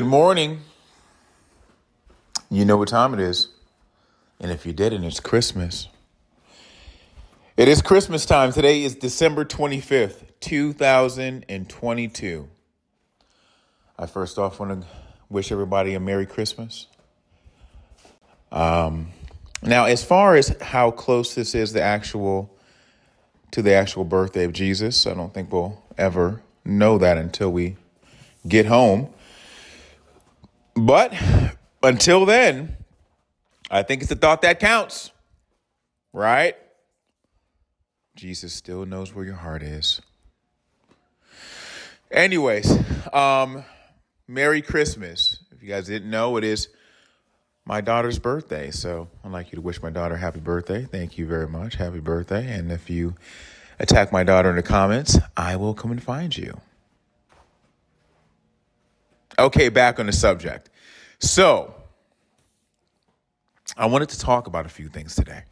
Good morning. You know what time it is. And if you didn't, it's Christmas. It is Christmas time. Today is December 25th, 2022. I first off want to wish everybody a Merry Christmas. Now, as far as how close this is to the actual birthday of Jesus, I don't think we'll ever know that until we get home. But until then, I think it's the thought that counts, right? Jesus still knows where your heart is. Anyways, Merry Christmas. If you guys didn't know, it is my daughter's birthday. So I'd like you to wish my daughter happy birthday. Thank you very much. Happy birthday. And if you attack my daughter in the comments, I will come and find you. Okay, back on the subject. So I wanted to talk about a few things today.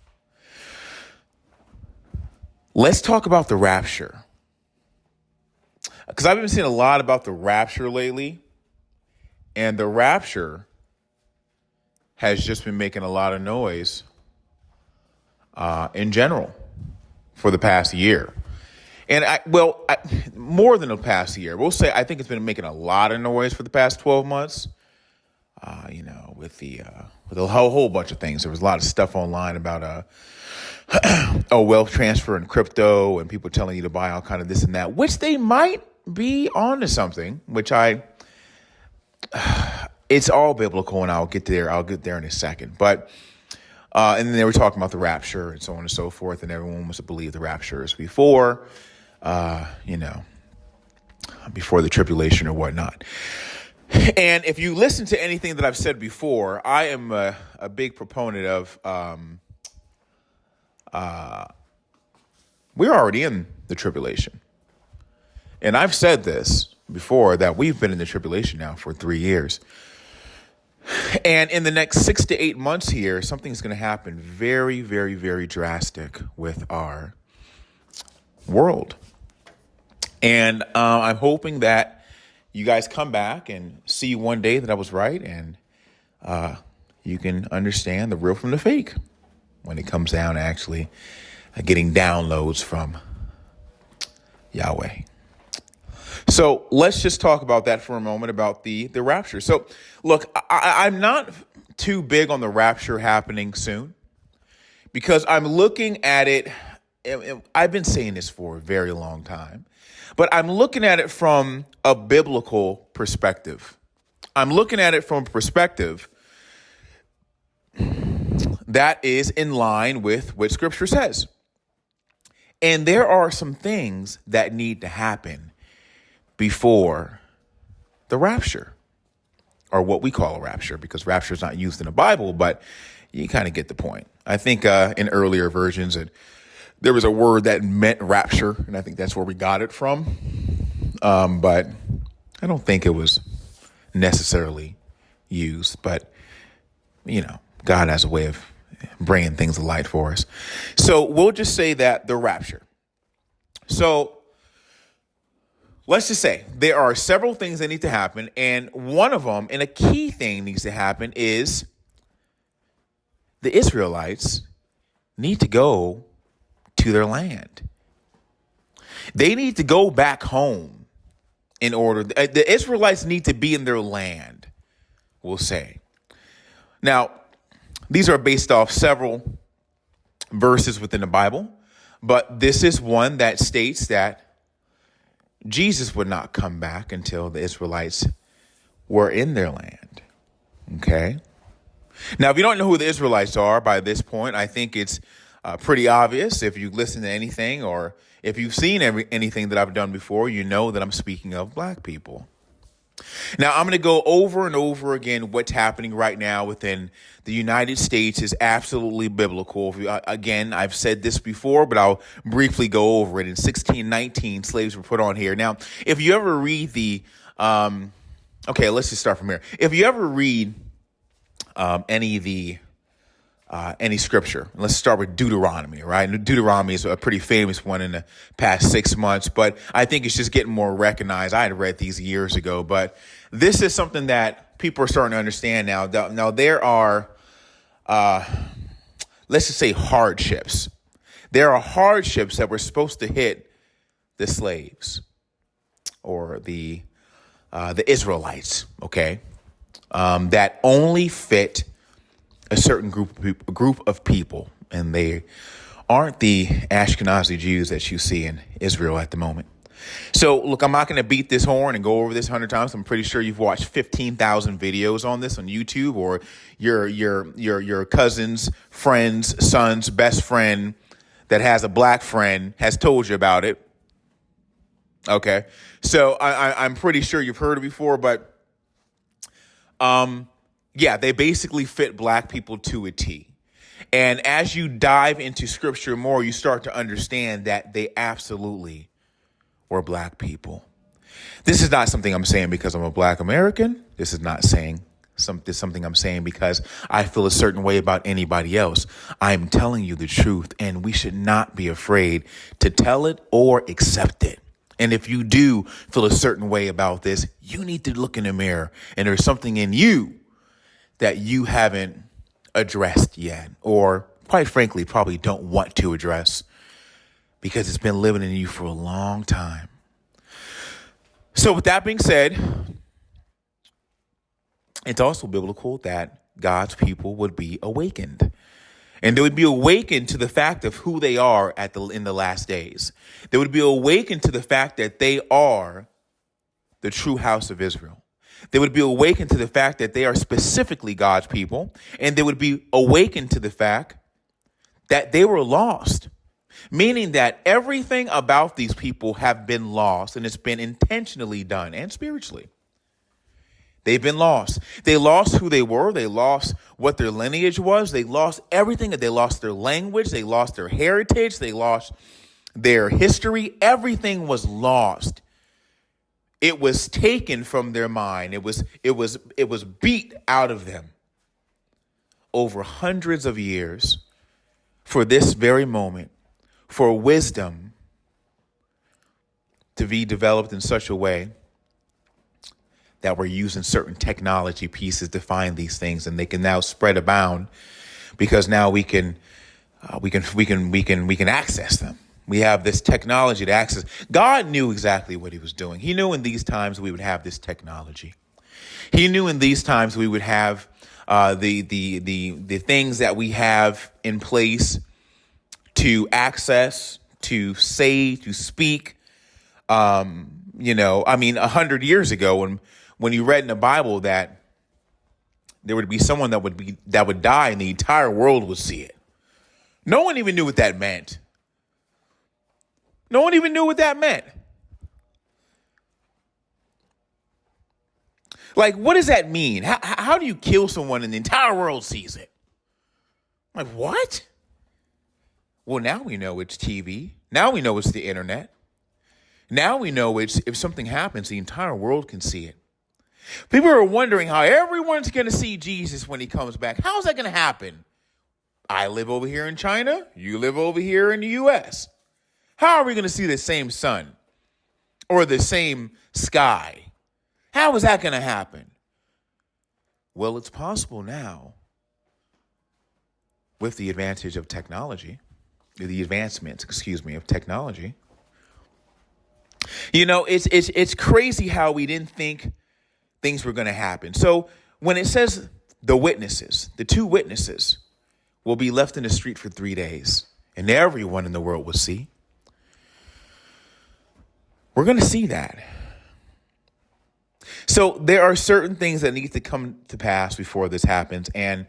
Let's talk about the rapture. Because I've been seeing a lot about the rapture lately. And the rapture has just been making a lot of noise in general for the past year. And more than the past year. We'll say I think it's been making a lot of noise for the past 12 months. With a whole bunch of things. There was a lot of stuff online about wealth transfer and crypto and people telling you to buy all kind of this and that, which they might be onto something, which it's all biblical, and I'll get there in a second. But and then they were talking about the rapture and so on and so forth, and everyone wants to believe the rapture is before the tribulation or whatnot. And if you listen to anything that I've said before, I am a big proponent of we're already in the tribulation. And I've said this before, that we've been in the tribulation now for 3 years. And in the next 6 to 8 months here, something's going to happen very, very, very drastic with our world. And I'm hoping that you guys come back and see one day that I was right, and you can understand the real from the fake when it comes down to actually getting downloads from Yahweh. So let's just talk about that for a moment, about the rapture. So look, I'm not too big on the rapture happening soon, because I'm looking at it. I've been saying this for a very long time, but I'm looking at it from a biblical perspective. I'm looking at it from a perspective that is in line with what Scripture says. And there are some things that need to happen before the rapture, or what we call a rapture, because rapture is not used in the Bible, but you kind of get the point. I think in earlier versions, there was a word that meant rapture, and I think that's where we got it from. But I don't think it was necessarily used. But, God has a way of bringing things to light for us. So we'll just say that the rapture. So let's just say there are several things that need to happen. And one of them, and a key thing needs to happen, is the Israelites need to go to their land. They need to go back home in order. The Israelites need to be in their land, we'll say. Now, these are based off several verses within the Bible, but this is one that states that Jesus would not come back until the Israelites were in their land. Okay? Now, if you don't know who the Israelites are by this point, I think it's pretty obvious. If you listen to anything, or if you've seen anything that I've done before, you know that I'm speaking of black people. Now, I'm going to go over and over again. What's happening right now within the United States is absolutely biblical. Again, I've said this before, but I'll briefly go over it. In 1619, slaves were put on here. Now, if you ever read let's just start from here. If you ever read any of the any scripture. Let's start with Deuteronomy, right? Deuteronomy is a pretty famous one in the past 6 months, but I think it's just getting more recognized. I had read these years ago, but this is something that people are starting to understand now. Now there are, let's just say, hardships. There are hardships that were supposed to hit the slaves or the Israelites, okay, that only fit a certain group of people, and they aren't the Ashkenazi Jews that you see in Israel at the moment. So, look, I'm not going to beat this horn and go over this 100 times. I'm pretty sure you've watched 15,000 videos on this on YouTube, or your cousin's friend's son's best friend that has a black friend has told you about it. Okay, so I'm pretty sure you've heard it before, but yeah, they basically fit black people to a T. And as you dive into scripture more, you start to understand that they absolutely were black people. This is not something I'm saying because I'm a black American. This is not something I'm saying because I feel a certain way about anybody else. I'm telling you the truth, and we should not be afraid to tell it or accept it. And if you do feel a certain way about this, you need to look in the mirror, and there's something in you that you haven't addressed yet, or quite frankly, probably don't want to address because it's been living in you for a long time. So with that being said, it's also biblical that God's people would be awakened. And they would be awakened to the fact of who they are in the last days. They would be awakened to the fact that they are the true house of Israel. They would be awakened to the fact that they are specifically God's people, and they would be awakened to the fact that they were lost, meaning that everything about these people have been lost, and it's been intentionally done, and spiritually. They've been lost. They lost who they were. They lost what their lineage was. They lost everything. They lost their language. They lost their heritage. They lost their history. Everything was lost. It was taken from their mind. It was beat out of them over hundreds of years for this very moment, for wisdom to be developed in such a way that we're using certain technology pieces to find these things, and they can now spread abound because now we can access them. We have this technology to access. God knew exactly what he was doing. He knew in these times we would have this technology. He knew in these times we would have the things that we have in place to access, to say, to speak. 100 years ago, when you read in the Bible that there would be someone that would die and the entire world would see it. No one even knew what that meant. No one even knew what that meant. Like, what does that mean? How do you kill someone and the entire world sees it? Like, what? Well, now we know it's TV. Now we know it's the internet. Now we know if something happens, the entire world can see it. People are wondering how everyone's going to see Jesus when he comes back. How's that going to happen? I live over here in China. You live over here in the U.S. How are we going to see the same sun or the same sky? How is that going to happen? Well, it's possible now with the advantage of technology, the advancements, of technology. You know, it's crazy how we didn't think things were going to happen. So when it says the two witnesses will be left in the street for 3 days and everyone in the world will see, we're going to see that. So there are certain things that need to come to pass before this happens. And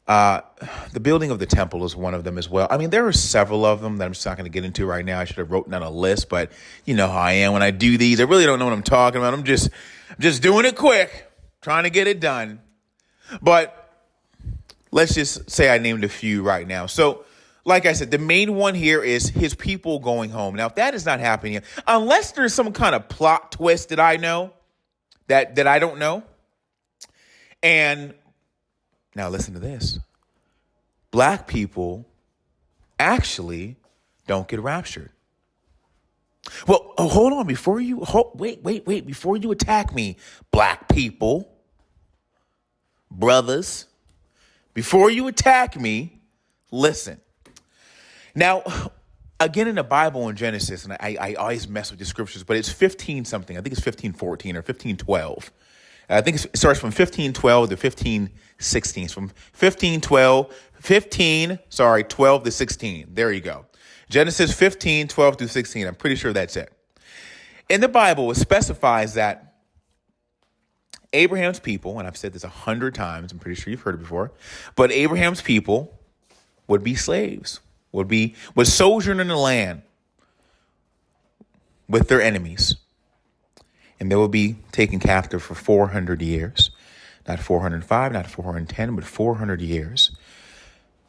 the building of the temple is one of them as well. I mean, there are several of them that I'm just not going to get into right now. I should have written down a list, but you know how I am when I do these. I really don't know what I'm talking about. I'm just doing it quick, trying to get it done. But let's just say I named a few right now. So like I said, the main one here is his people going home. Now, if that is not happening yet, unless there's some kind of plot twist that I know, that I don't know. And now listen to this. black people actually don't get raptured. Well, hold on. Wait. Before you attack me, black people, brothers, before you attack me, listen. Now, again, in the Bible in Genesis, and I always mess with the scriptures, but it's 15 something. I think it's 1514 or 1512. I think it starts from 1512 to 1516. From 12 to 16. There you go. Genesis 15, 12 through 16. I'm pretty sure that's it. In the Bible, it specifies that Abraham's people, and I've said this 100 times, I'm pretty sure you've heard it before, but Abraham's people would be slaves, would sojourn in the land with their enemies. And they will be taken captive for 400 years. Not 405, not 410, but 400 years.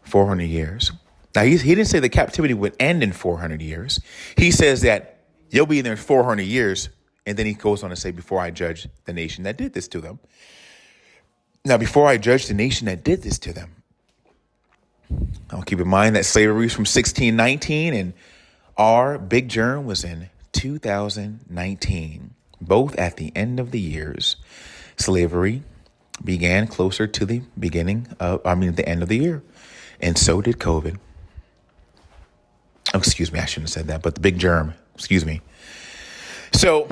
400 years. Now, he didn't say the captivity would end in 400 years. He says that you'll be in there 400 years. And then he goes on to say, before I judge the nation that did this to them. Now, before I judge the nation that did this to them. I'll keep in mind that slavery is from 1619 and our big germ was in 2019. Both at the end of the years. Slavery began closer to the the end of the year. And so did COVID. Oh, excuse me, I shouldn't have said that, but the big germ, excuse me. So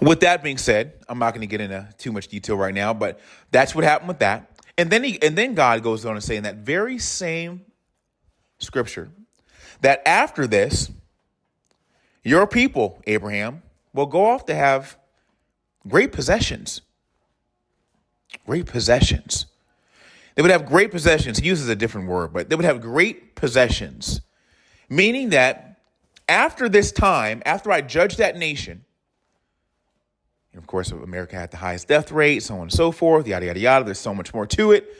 with that being said, I'm not going to get into too much detail right now, but that's what happened with that. And then God goes on to say in that very same scripture that after this, your people, Abraham, will go off to have great possessions. Great possessions. They would have great possessions. He uses a different word, but they would have great possessions. Meaning that after this time, after I judge that nation, and of course, America had the highest death rate, so on and so forth, yada, yada, yada. There's so much more to it.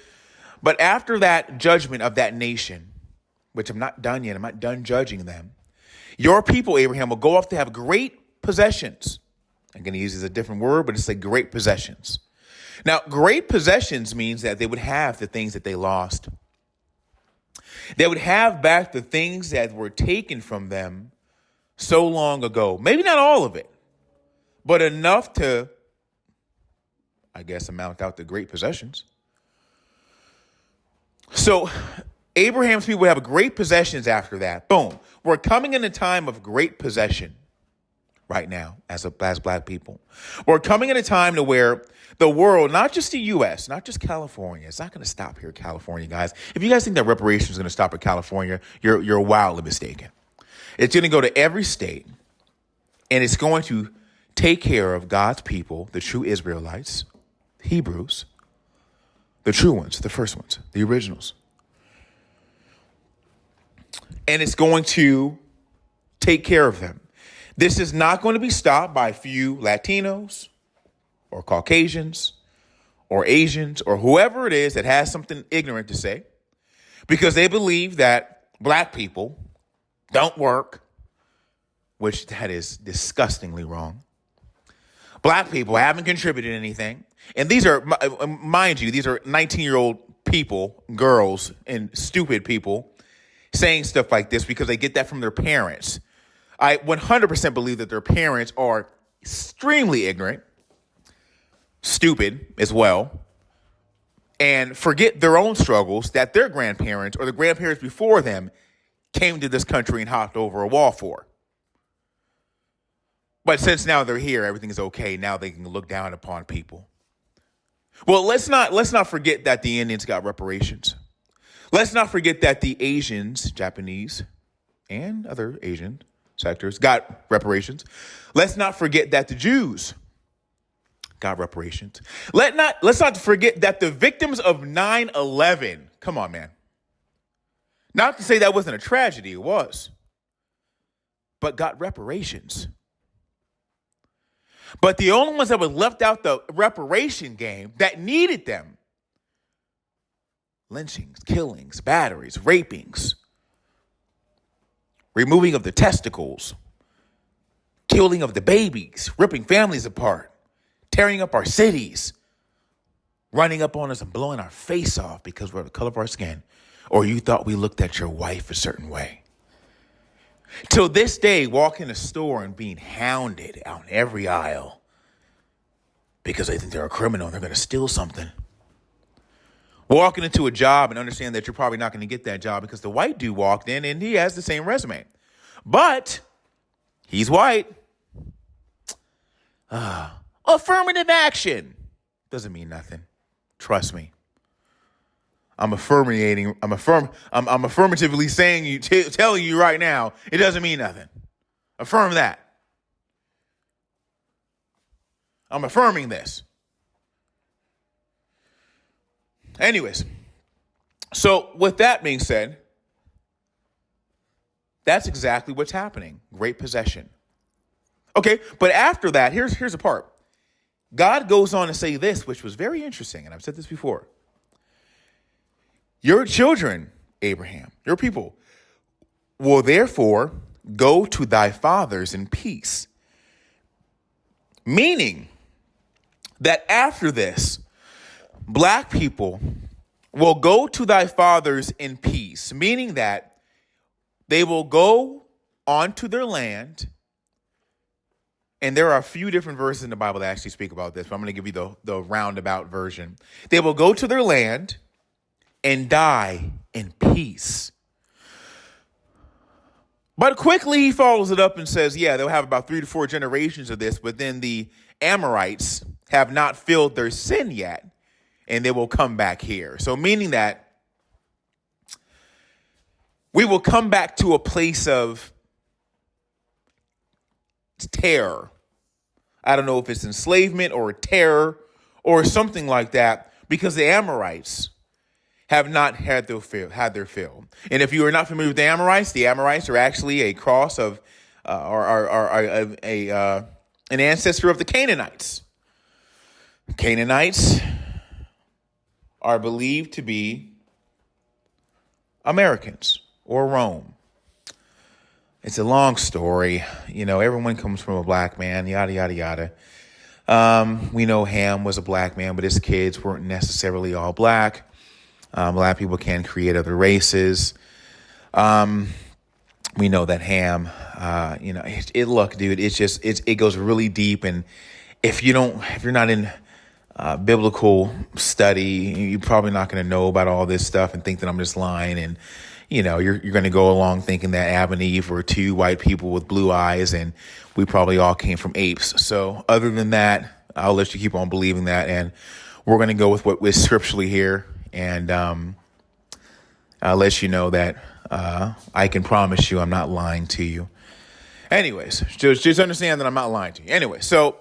But after that judgment of that nation, which I'm not done yet, I'm not done judging them, your people, Abraham, will go off to have great possessions. I'm going to use a different word, but it's like great possessions. Now, great possessions means that they would have the things that they lost. They would have back the things that were taken from them so long ago. Maybe not all of it, but enough to, I guess, amount out to great possessions. So Abraham's people would have great possessions after that. Boom. We're coming in a time of great possession. Right now, as black people. We're coming at a time to where the world, not just the U.S., not just California, it's not going to stop here, California, guys. If you guys think that reparations is going to stop at California, you're wildly mistaken. It's going to go to every state, and it's going to take care of God's people, the true Israelites, Hebrews, the true ones, the first ones, the originals. And it's going to take care of them. This is not going to be stopped by a few Latinos or Caucasians or Asians or whoever it is that has something ignorant to say, because they believe that black people don't work, which that is disgustingly wrong. Black people haven't contributed anything. And these are, mind you, these are 19-year-old people, girls, and stupid people saying stuff like this because they get that from their parents. I 100% believe that their parents are extremely ignorant, stupid as well, and forget their own struggles that their grandparents or the grandparents before them came to this country and hopped over a wall for. But since now they're here, everything is okay. Now they can look down upon people. Well, let's not forget that the Indians got reparations. Let's not forget that the Asians, Japanese, and other Asian sectors got reparations. Let's not forget that the Jews got reparations. Let's not forget that the victims of 9/11, come on, man. Not to say that wasn't a tragedy, it was, but got reparations. But the only ones that were left out the reparation game that needed them, lynchings, killings, batteries, rapings, removing of the testicles, killing of the babies, ripping families apart, tearing up our cities, running up on us and blowing our face off because we're the color of our skin. or you thought we looked at your wife a certain way. Till this day, walk in a store and being hounded on every aisle because they think they're a criminal and they're going to steal something. Walking into a job and understand that you're probably not going to get that job because the white dude walked in and he has the same resume. But he's white. Affirmative action doesn't mean nothing. Trust me. I'm affirmatively saying telling you right now, it doesn't mean nothing. Affirm that. I'm affirming this. Anyways, so with that being said, that's exactly what's happening. Great possession. Okay, but after that, here's the part. God goes on to say this, which was very interesting, and I've said this before. Your children, Abraham, your people, will therefore go to thy fathers in peace. Meaning that after this, black people will go to thy fathers in peace, meaning that they will go onto their land. And there are a few different verses in the Bible that actually speak about this, but I'm going to give you the roundabout version. They will go to their land and die in peace. But quickly he follows it up and says, yeah, they'll have about 3 to 4 generations of this, but then the Amorites have not filled their sin yet, and they will come back here. So meaning that we will come back to a place of terror. I don't know if it's enslavement or terror or something like that, because the Amorites have not had their fill. And if you are not familiar with the Amorites are actually a cross of an ancestor of the Canaanites. Canaanites are believed to be Americans or Rome. It's a long story. You know, everyone comes from a black man, yada, yada, yada. We know Ham was a black man, but his kids weren't necessarily all black. Black people can create other races. We know that Ham, look, dude, it goes really deep. And if you're not in biblical study, you're probably not going to know about all this stuff and think that I'm just lying. And, you're going to go along thinking that Adam and Eve were 2 white people with blue eyes and we probably all came from apes. So other than that, I'll let you keep on believing that. And we're going to go with what is scripturally here. And I'll let you know that I can promise you I'm not lying to you. Anyways, just understand that I'm not lying to you. Anyway, so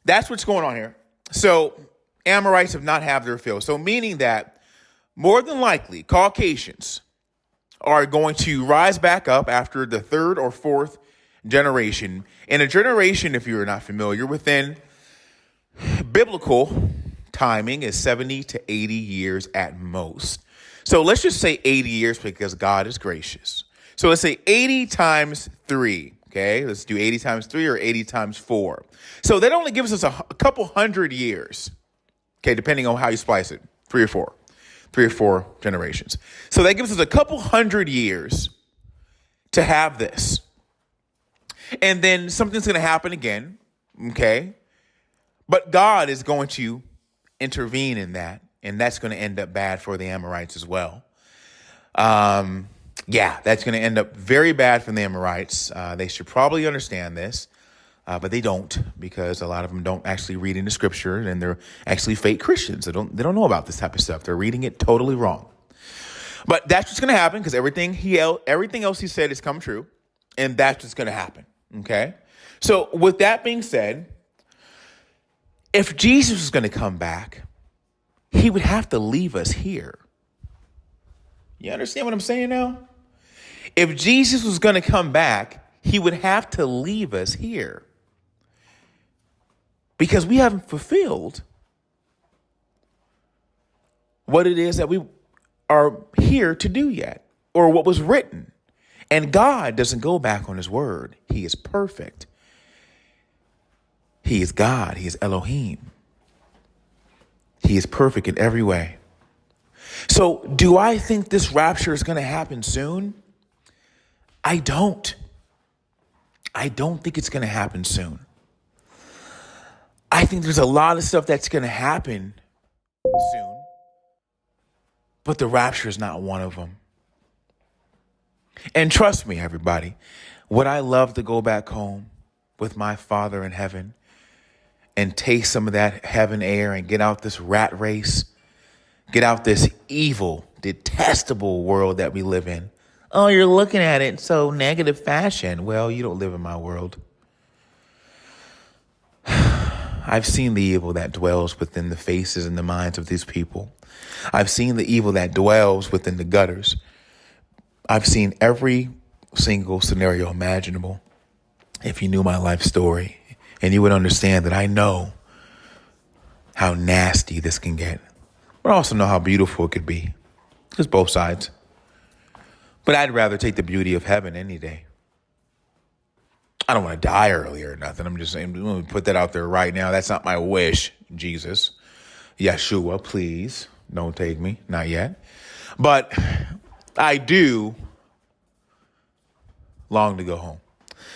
that's what's going on here. So Amorites have not had their fill. So meaning that more than likely Caucasians are going to rise back up after the 3rd or 4th generation. And a generation, if you're not familiar, within biblical timing is 70 to 80 years at most. So let's just say 80 years because God is gracious. So let's say 80 times 3. Okay, let's do 80 times 3 or 80 times 4. So that only gives us a couple hundred years. Okay, depending on how you splice it, 3 or 4 generations. So that gives us a couple hundred years to have this. And then something's going to happen again. Okay, but God is going to intervene in that, and that's going to end up bad for the Amorites as well. That's going to end up very bad for the Amorites. They should probably understand this, but they don't, because a lot of them don't actually read into scripture, and they're actually fake Christians. They don't know about this type of stuff. They're reading it totally wrong. But that's what's going to happen, because everything else he said has come true, and that's what's going to happen. Okay, so with that being said, if Jesus was going to come back, he would have to leave us here. You understand what I'm saying now? If Jesus was going to come back, he would have to leave us here, because we haven't fulfilled what it is that we are here to do yet, or what was written. And God doesn't go back on his word. He is perfect. He is God. He is Elohim. He is perfect in every way. So do I think this rapture is going to happen soon? I don't. I don't think it's going to happen soon. I think there's a lot of stuff that's going to happen soon, but the rapture is not one of them. And trust me, everybody, would I love to go back home with my Father in heaven and taste some of that heaven air and get out this rat race, get out this evil, detestable world that we live in? Oh, you're looking at it in so negative fashion. Well, you don't live in my world. I've seen the evil that dwells within the faces and the minds of these people. I've seen the evil that dwells within the gutters. I've seen every single scenario imaginable. If you knew my life story, and you would understand that I know how nasty this can get, but I also know how beautiful it could be. Just both sides. But I'd rather take the beauty of heaven any day. I don't want to die early or nothing. I'm just saying, let me put that out there right now. That's not my wish, Jesus. Yeshua, please don't take me. Not yet. But I do long to go home.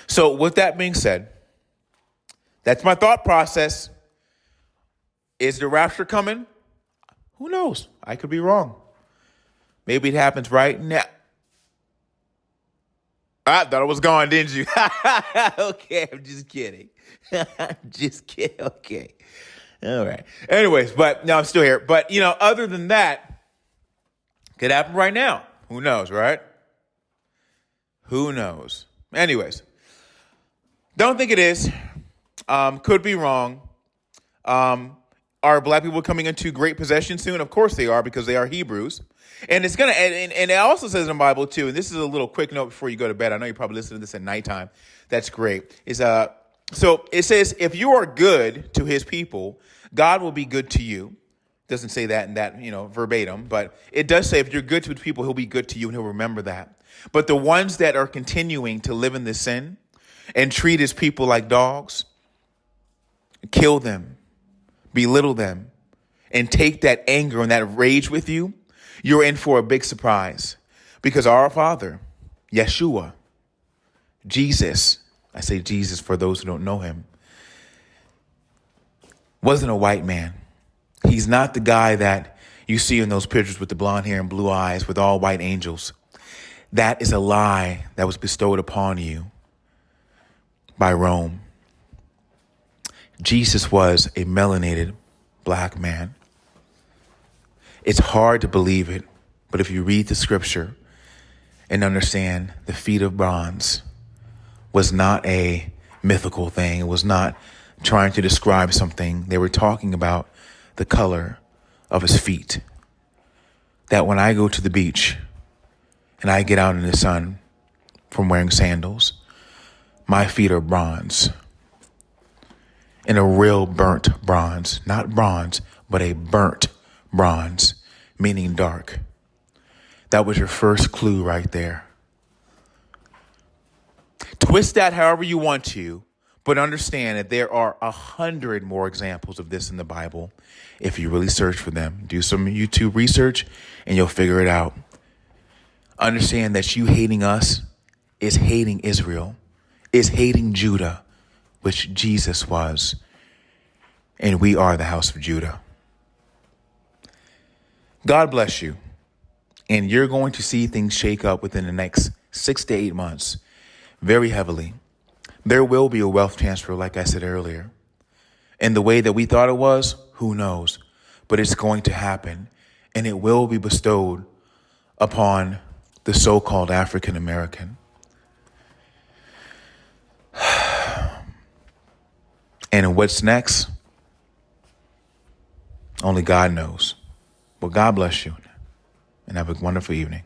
So with that being said, that's my thought process. Is the rapture coming? Who knows? I could be wrong. Maybe it happens right now. I thought it was gone, didn't you? Okay, I'm just kidding. Just kidding. Okay. All right. Anyways, but no, I'm still here. But, other than that, could happen right now. Who knows, right? Who knows? Anyways, don't think it is. Could be wrong. Are black people coming into great possession soon? Of course they are, because they are Hebrews. And it's going to, and it also says in the Bible too, and this is a little quick note before you go to bed. I know you probably listen to this at nighttime. That's great. So it says, if you are good to his people, God will be good to you. Doesn't say that in that, verbatim, but it does say if you're good to his people, he'll be good to you and he'll remember that. But the ones that are continuing to live in this sin and treat his people like dogs, kill them, belittle them, and take that anger and that rage with you, you're in for a big surprise. Because our Father, Yeshua, Jesus, I say Jesus for those who don't know him, wasn't a white man. He's not the guy that you see in those pictures with the blonde hair and blue eyes with all white angels. That is a lie that was bestowed upon you by Rome. Jesus was a melanated black man. It's hard to believe it, but if you read the scripture and understand the feet of bronze was not a mythical thing. It was not trying to describe something. They were talking about the color of his feet. That when I go to the beach and I get out in the sun from wearing sandals, my feet are bronze. And a real burnt bronze, not bronze, but a burnt bronze, meaning dark. That was your first clue right there. Twist that however you want to, but understand that there are 100 more examples of this in the Bible. If you really search for them, do some YouTube research and you'll figure it out. Understand that you hating us is hating Israel, is hating Judah, which Jesus was. And we are the house of Judah. God bless you. And you're going to see things shake up within the next 6 to 8 months very heavily. There will be a wealth transfer, like I said earlier. And the way that we thought it was, who knows? But it's going to happen. And it will be bestowed upon the so-called African American. And what's next? Only God knows. Well, God bless you and have a wonderful evening.